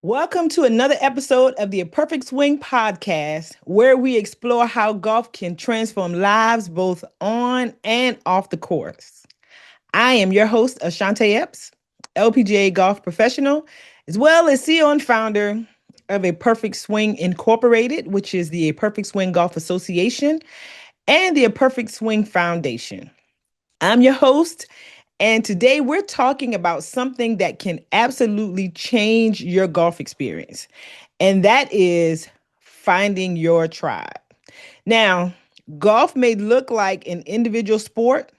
Welcome to another episode of the A Perfect Swing podcast, where we explore how golf can transform lives both on and off the course. I am your host, Ashante Epps, LPGA golf professional, as well as CEO and founder of A Perfect Swing Incorporated, which is the A Perfect Swing Golf Association, and the A Perfect Swing Foundation. I'm your host, and today we're talking about something that can absolutely change your golf experience, and that is finding your tribe. Now, golf may look like an individual sport,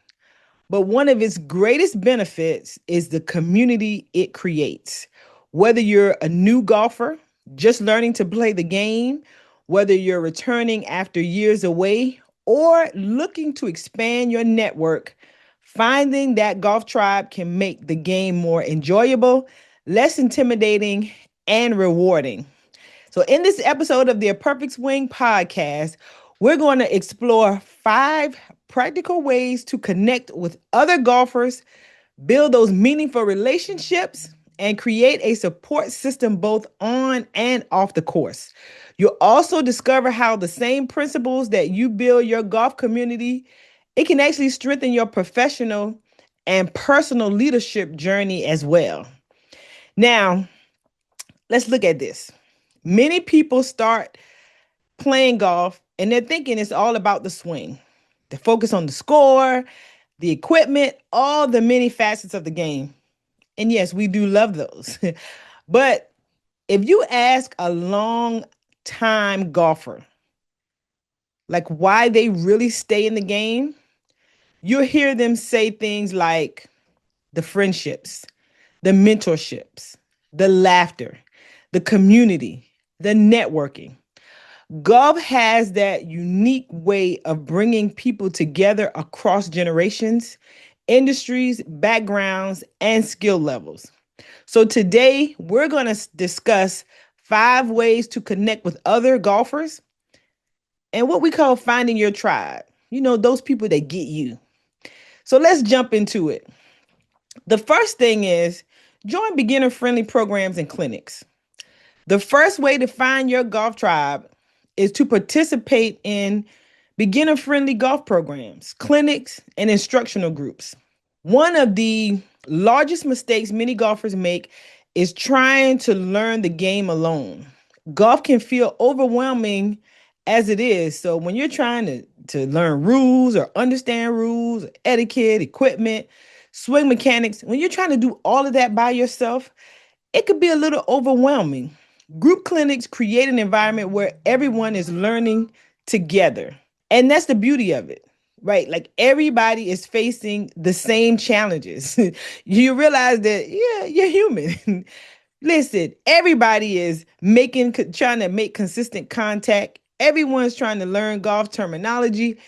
but one of its greatest benefits is the community it creates. Whether you're a new golfer, just learning to play the game, whether you're returning after years away, or looking to expand your network, finding that golf tribe can make the game more enjoyable, less intimidating, and rewarding. So, in this episode of the A Perfect Swing podcast, we're going to explore 5 practical ways to connect with other golfers, build those meaningful relationships, and create a support system both on and off the course. You'll also discover how the same principles that you build your golf community, it can actually strengthen your professional and personal leadership journey as well. Now, let's look at this. Many people start playing golf and they're thinking it's all about the swing. They focus on the score, the equipment, all the many facets of the game. And yes, we do love those. But if you ask a long time golfer, like why they really stay in the game, you'll hear them say things like the friendships, the mentorships, the laughter, the community, the networking. Golf has that unique way of bringing people together across generations, industries, backgrounds, and skill levels. So today we're going to discuss 5 ways to connect with other golfers and what we call finding your tribe. You know, those people that get you. So let's jump into it. The first thing is join beginner friendly programs and clinics. The first way to find your golf tribe is to participate in beginner friendly golf programs, clinics, and instructional groups. One of the largest mistakes many golfers make is trying to learn the game alone. Golf can feel overwhelming as it is. So when you're trying to learn rules or understand rules, etiquette, equipment, swing mechanics, when you're trying to do all of that by yourself, it could be a little overwhelming. Group clinics create an environment where everyone is learning together. And that's the beauty of it, right? Like everybody is facing the same challenges. You realize that, yeah, you're human. Listen, everybody is trying to make consistent contact. Everyone's trying to learn golf terminology.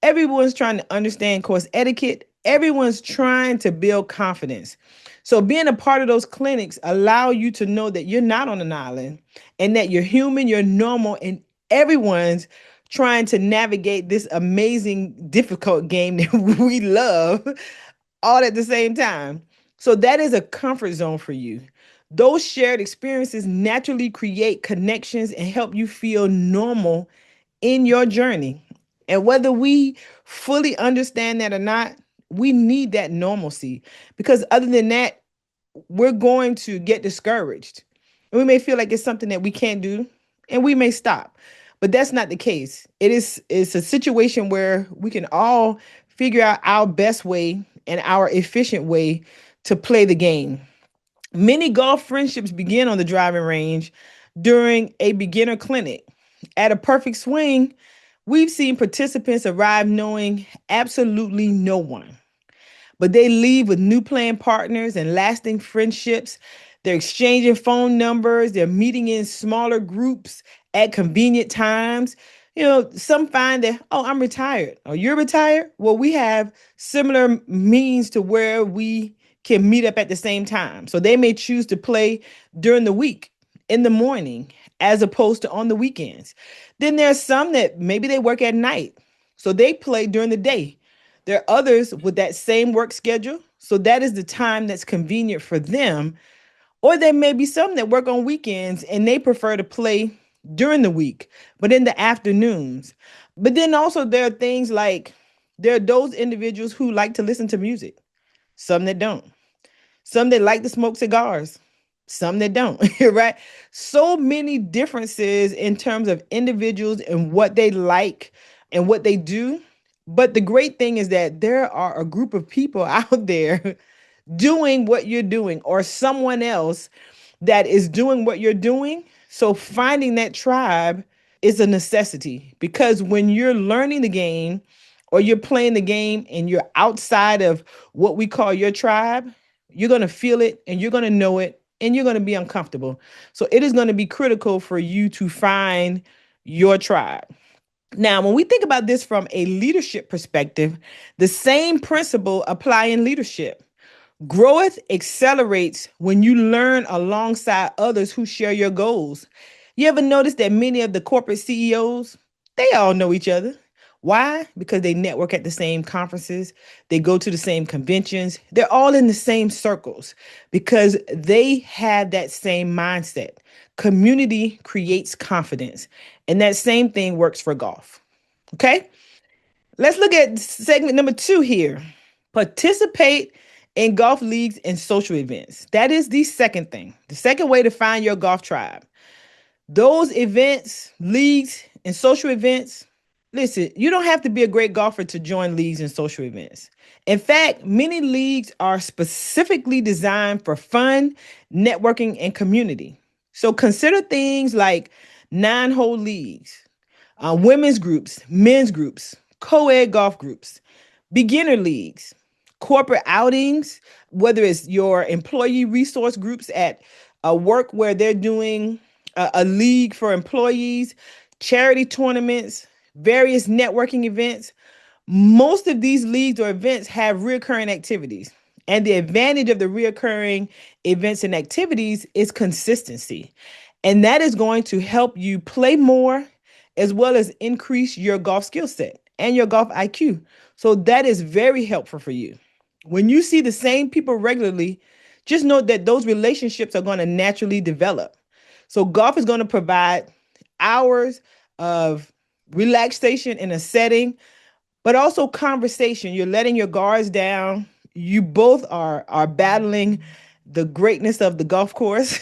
Everyone's trying to understand course etiquette. Everyone's trying to build confidence. So being a part of those clinics allow you to know that you're not on an island and that you're human, you're normal, and everyone's trying to navigate this amazing, difficult game that we love all at the same time. So that is a comfort zone for you. Those shared experiences naturally create connections and help you feel normal in your journey. And whether we fully understand that or not, we need that normalcy because other than that, we're going to get discouraged. And we may feel like it's something that we can't do and we may stop. But that's not the case. It's a situation where we can all figure out our best way and our efficient way to play the game. Many golf friendships begin on the driving range during a beginner clinic. At a perfect swing, we've seen participants arrive knowing absolutely no one, but they leave with new playing partners and lasting friendships. They're exchanging phone numbers, they're meeting in smaller groups at convenient times. You know, some find that, oh, I'm retired. Oh, you're retired? Well, we have similar means to where we can meet up at the same time. So they may choose to play during the week in the morning as opposed to on the weekends. Then there's some that maybe they work at night. So they play during the day. There are others with that same work schedule. So that is the time that's convenient for them. Or there may be some that work on weekends and they prefer to play during the week, but in the afternoons. But then also there are things like there are those individuals who like to listen to music, some that don't. Some that like to smoke cigars, some that don't, right? So many differences in terms of individuals and what they like and what they do. But the great thing is that there are a group of people out there doing what you're doing, or someone else that is doing what you're doing. So finding that tribe is a necessity, because when you're learning the game or you're playing the game and you're outside of what we call your tribe, you're going to feel it and you're going to know it and you're going to be uncomfortable. So it is going to be critical for you to find your tribe. Now, when we think about this from a leadership perspective, the same principle apply in leadership. Growth accelerates when you learn alongside others who share your goals. You ever notice that many of the corporate CEOs, they all know each other? Why? Because they network at the same conferences, they go to the same conventions, they're all in the same circles because they have that same mindset. Community creates confidence, and that same thing works for golf. Okay? Let's look at segment number 2 here. Participate in golf leagues and social events. That is the second thing. The second way to find your golf tribe. Those events, leagues, and social events. Listen, you don't have to be a great golfer to join leagues and social events. In fact, many leagues are specifically designed for fun, networking, and community. So consider things like 9-hole leagues, women's groups, men's groups, co-ed golf groups, beginner leagues, corporate outings, whether it's your employee resource groups at a work where they're doing a league for employees, charity tournaments, various networking events. Most of these leagues or events have reoccurring activities. And the advantage of the reoccurring events and activities is consistency. And that is going to help you play more as well as increase your golf skill set and your golf IQ. So that is very helpful for you. When you see the same people regularly, just know that those relationships are going to naturally develop. So golf is going to provide hours of relaxation in a setting, but also conversation. You're letting your guards down. You both are battling the greatness of the golf course.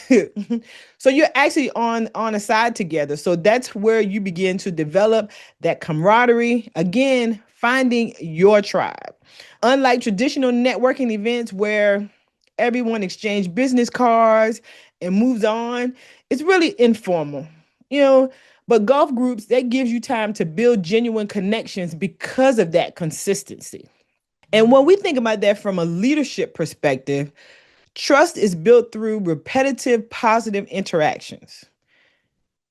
So you're actually on a side together. So that's where you begin to develop that camaraderie. Again, finding your tribe. Unlike traditional networking events where everyone exchanges business cards and moves on, it's really informal. You know, but golf groups, that gives you time to build genuine connections because of that consistency. And when we think about that from a leadership perspective, trust is built through repetitive positive interactions.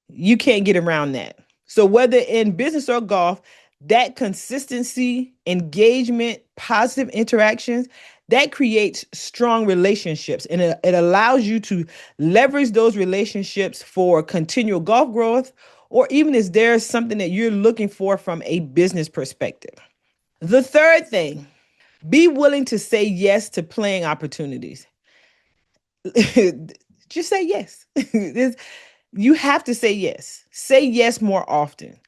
You can't get around that. So whether in business or golf, that consistency, engagement, positive interactions, that creates strong relationships, and it allows you to leverage those relationships for continual golf growth, or even if there's something that you're looking for from a business perspective. The third thing, be willing to say yes to playing opportunities. Just say yes. You have to say yes. Say yes more often.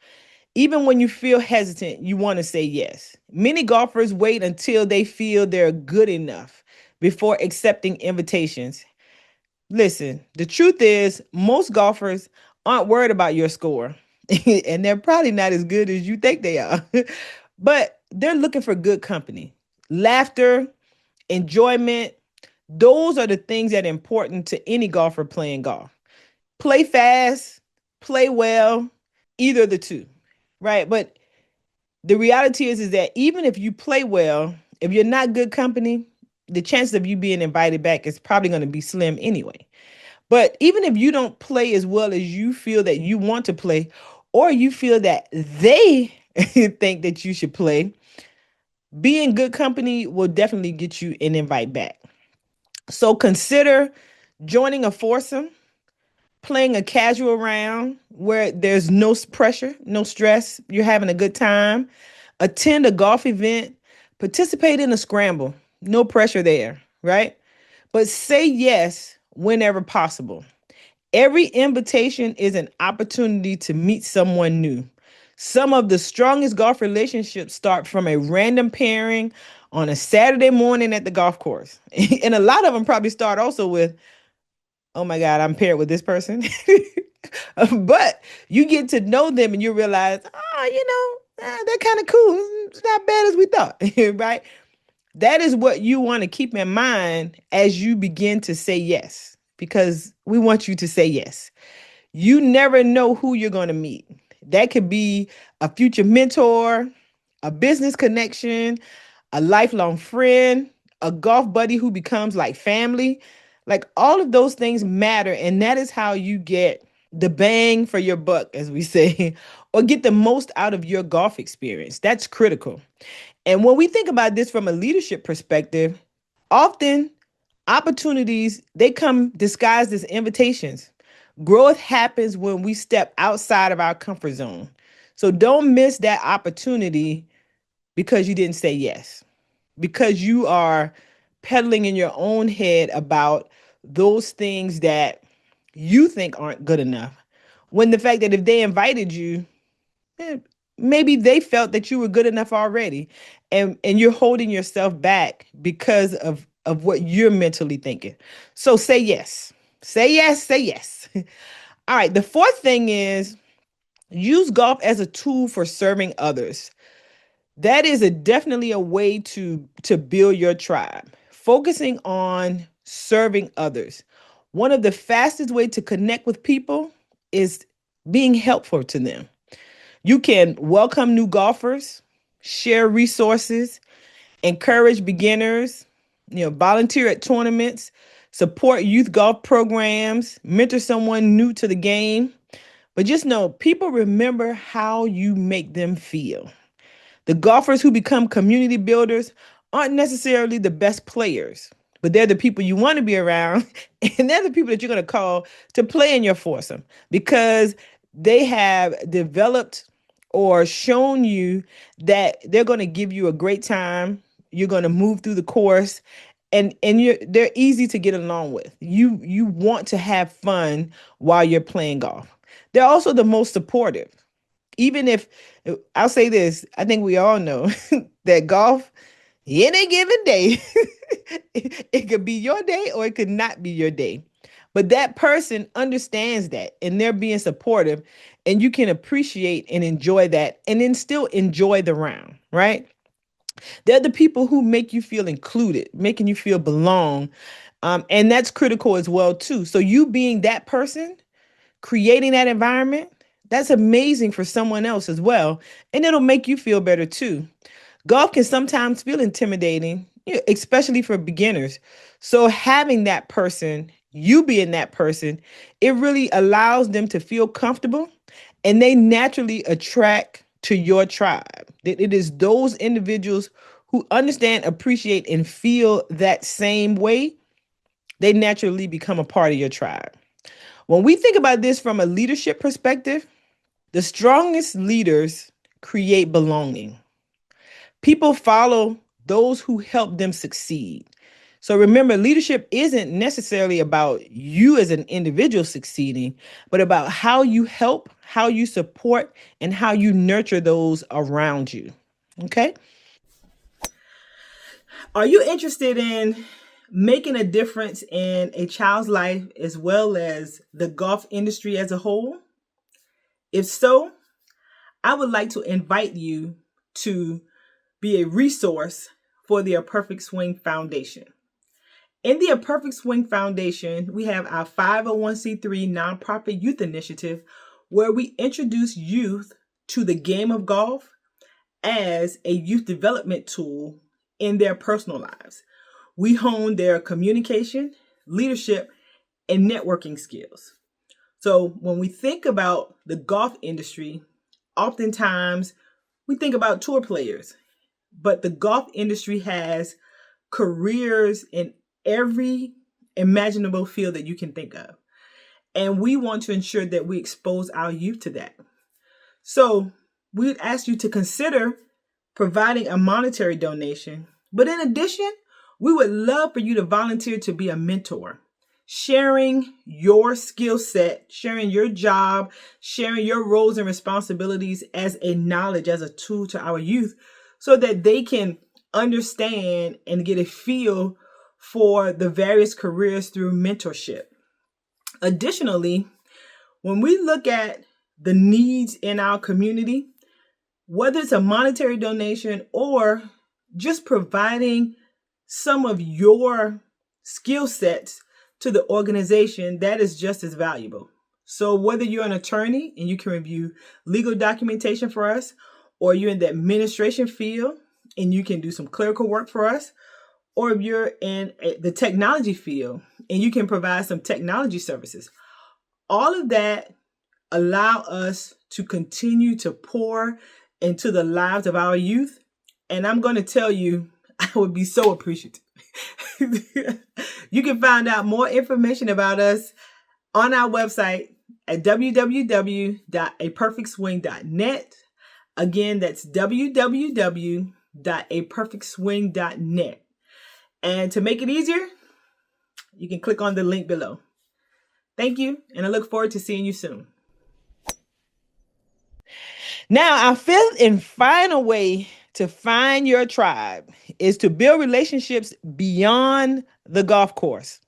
Even when you feel hesitant, you want to say yes. Many golfers wait until they feel they're good enough before accepting invitations. Listen, the truth is, most golfers aren't worried about your score, and they're probably not as good as you think they are. But they're looking for good company, laughter, enjoyment. Those are the things that are important to any golfer playing golf. Play fast, play well, either of the two, right? But the reality is that even if you play well, if you're not good company, the chances of you being invited back is probably going to be slim anyway. But even if you don't play as well as you feel that you want to play, or you feel that they think that you should play, being good company will definitely get you an invite back. So consider joining a foursome, playing a casual round where there's no pressure, no stress, you're having a good time. Attend a golf event, participate in a scramble, no pressure there, right? But say yes whenever possible. Every invitation is an opportunity to meet someone new. Some of the strongest golf relationships start from a random pairing on a Saturday morning at the golf course. And a lot of them probably start also with, oh my God, I'm paired with this person. But you get to know them and you realize, they're kind of cool. It's not bad as we thought, right? That is what you want to keep in mind as you begin to say yes, because we want you to say yes. You never know who you're going to meet. That could be a future mentor, a business connection, a lifelong friend, a golf buddy who becomes like family. Like all of those things matter. And that is how you get the bang for your buck, as we say, or get the most out of your golf experience. That's critical. And when we think about this from a leadership perspective, often opportunities, they come disguised as invitations. Growth happens when we step outside of our comfort zone. So don't miss that opportunity because you didn't say yes, because you are peddling in your own head about those things that you think aren't good enough. When the fact that if they invited you, eh, maybe they felt that you were good enough already, and you're holding yourself back because of what you're mentally thinking. So say yes. Say yes, say yes. All right, the fourth thing is use golf as a tool for serving others. That is definitely a way to build your tribe. Focusing on serving others. One of the fastest way to connect with people is being helpful to them. You can welcome new golfers, share resources, encourage beginners, volunteer at tournaments, support youth golf programs, mentor someone new to the game. But just know, people remember how you make them feel. The golfers who become community builders aren't necessarily the best players, but they're the people you want to be around. And they're the people that you're going to call to play in your foursome because they have developed or shown you that they're going to give you a great time. You're going to move through the course, and they're easy to get along with. You want to have fun while you're playing golf. They're also the most supportive. Even if I'll say this, I think we all know that golf, any given day, it could be your day or it could not be your day. But that person understands that and they're being supportive, and you can appreciate and enjoy that and then still enjoy the round, right? They're the people who make you feel included, making you feel belong. And that's critical as well, too. So you being that person, creating that environment, that's amazing for someone else as well. And it'll make you feel better too. Golf can sometimes feel intimidating, especially for beginners. So having that person, you being that person, it really allows them to feel comfortable, and they naturally attract to your tribe. It is those individuals who understand, appreciate, and feel that same way. They naturally become a part of your tribe. When we think about this from a leadership perspective, the strongest leaders create belonging. People follow those who help them succeed. So remember, leadership isn't necessarily about you as an individual succeeding, but about how you help, how you support, and how you nurture those around you. Okay? Are you interested in making a difference in a child's life as well as the golf industry as a whole? If so, I would like to invite you to be a resource for the A Perfect Swing Foundation. In the A Perfect Swing Foundation, we have our 501c3 nonprofit youth initiative where we introduce youth to the game of golf as a youth development tool in their personal lives. We hone their communication, leadership, and networking skills. So when we think about the golf industry, oftentimes we think about tour players, but the golf industry has careers in every imaginable field that you can think of. And we want to ensure that we expose our youth to that. So we would ask you to consider providing a monetary donation. But in addition, we would love for you to volunteer to be a mentor. sharing your skill set, sharing your job, sharing your roles and responsibilities as a knowledge, as a tool to our youth so that they can understand and get a feel for the various careers through mentorship. Additionally, when we look at the needs in our community, whether it's a monetary donation or just providing some of your skill sets to the organization, that is just as valuable. So whether you're an attorney and you can review legal documentation for us, or you're in the administration field and you can do some clerical work for us, or if you're in the technology field and you can provide some technology services, all of that allow us to continue to pour into the lives of our youth. And I'm going to tell you, I would be so appreciative. You can find out more information about us on our website at www.aperfectswing.net. Again, that's www.aperfectswing.net. And to make it easier, you can click on the link below. Thank you, and I look forward to seeing you soon. Now, our fifth and final way to find your tribe is to build relationships beyond the golf course.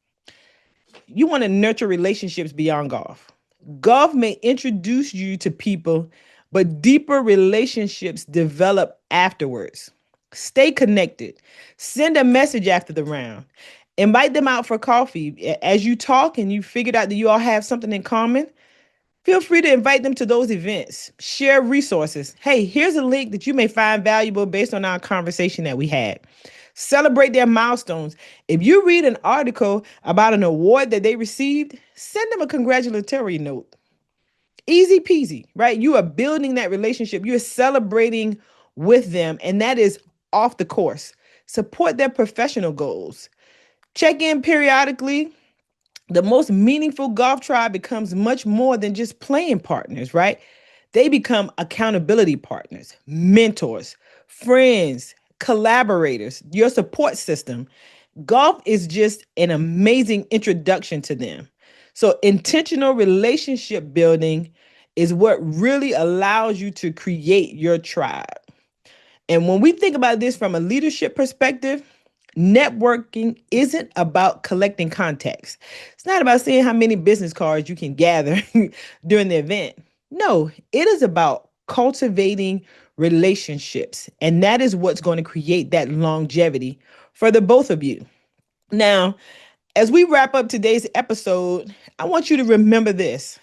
You want to nurture relationships beyond golf. Golf may introduce you to people, but deeper relationships develop afterwards. Stay connected. Send a message after the round. Invite them out for coffee. As you talk and you figured out that you all have something in common, feel free to invite them to those events. Share resources. Hey, here's a link that you may find valuable based on our conversation that we had. Celebrate their milestones. If you read an article about an award that they received, send them a congratulatory note. Easy peasy, right? You are building that relationship. You're celebrating with them, and that is off the course. Support their professional goals. Check in periodically. The most meaningful golf tribe becomes much more than just playing partners, right? They become accountability partners, mentors, friends, collaborators, your support system. Golf is just an amazing introduction to them. So, intentional relationship building is what really allows you to create your tribe. And when we think about this from a leadership perspective, networking isn't about collecting contacts. It's not about seeing how many business cards you can gather during the event. No, it is about cultivating relationships. And that is what's going to create that longevity for the both of you. Now, as we wrap up today's episode, I want you to remember this.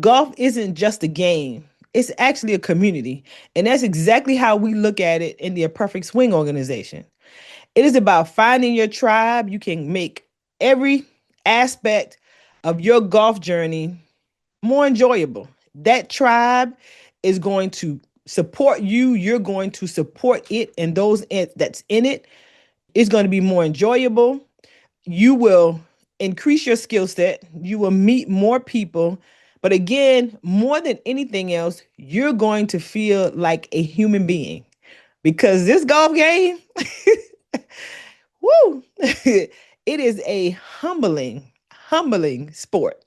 Golf isn't just a game. It's actually a community. And that's exactly how we look at it in the A Perfect Swing organization. It is about finding your tribe. You can make every aspect of your golf journey more enjoyable. That tribe is going to support you. You're going to support it, and those that's in it is going to be more enjoyable. You will increase your skill set. You will meet more people. But again, more than anything else, you're going to feel like a human being because this golf game, woo, it is a humbling sport.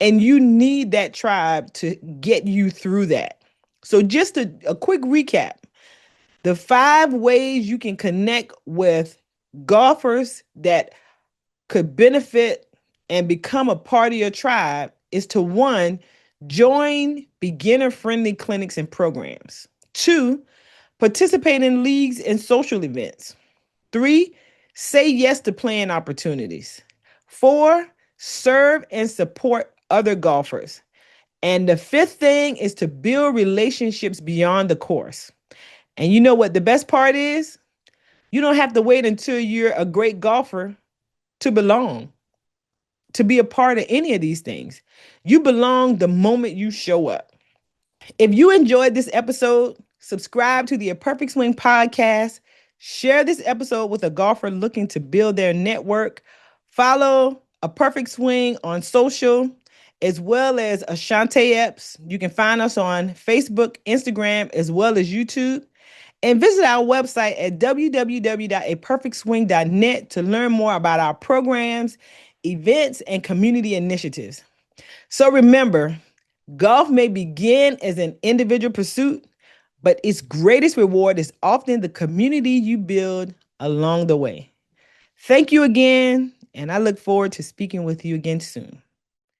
And you need that tribe to get you through that. So just a quick recap. The 5 ways you can connect with golfers that could benefit and become a part of your tribe is to 1, join beginner-friendly clinics and programs. 2, participate in leagues and social events. 3, say yes to playing opportunities. 4, serve and support other golfers. And the 5th thing is to build relationships beyond the course. And you know what the best part is? You don't have to wait until you're a great golfer to belong, to be a part of any of these things. You belong the moment you show up. If you enjoyed this episode, subscribe to the A Perfect Swing podcast. Share this episode with a golfer looking to build their network. Follow A Perfect Swing on social, as well as Ashante Epps. You can find us on Facebook, Instagram, as well as YouTube. And visit our website at www.aperfectswing.net to learn more about our programs events, and community initiatives. So remember, golf may begin as an individual pursuit, but its greatest reward is often the community you build along the way. Thank you again, and I look forward to speaking with you again soon.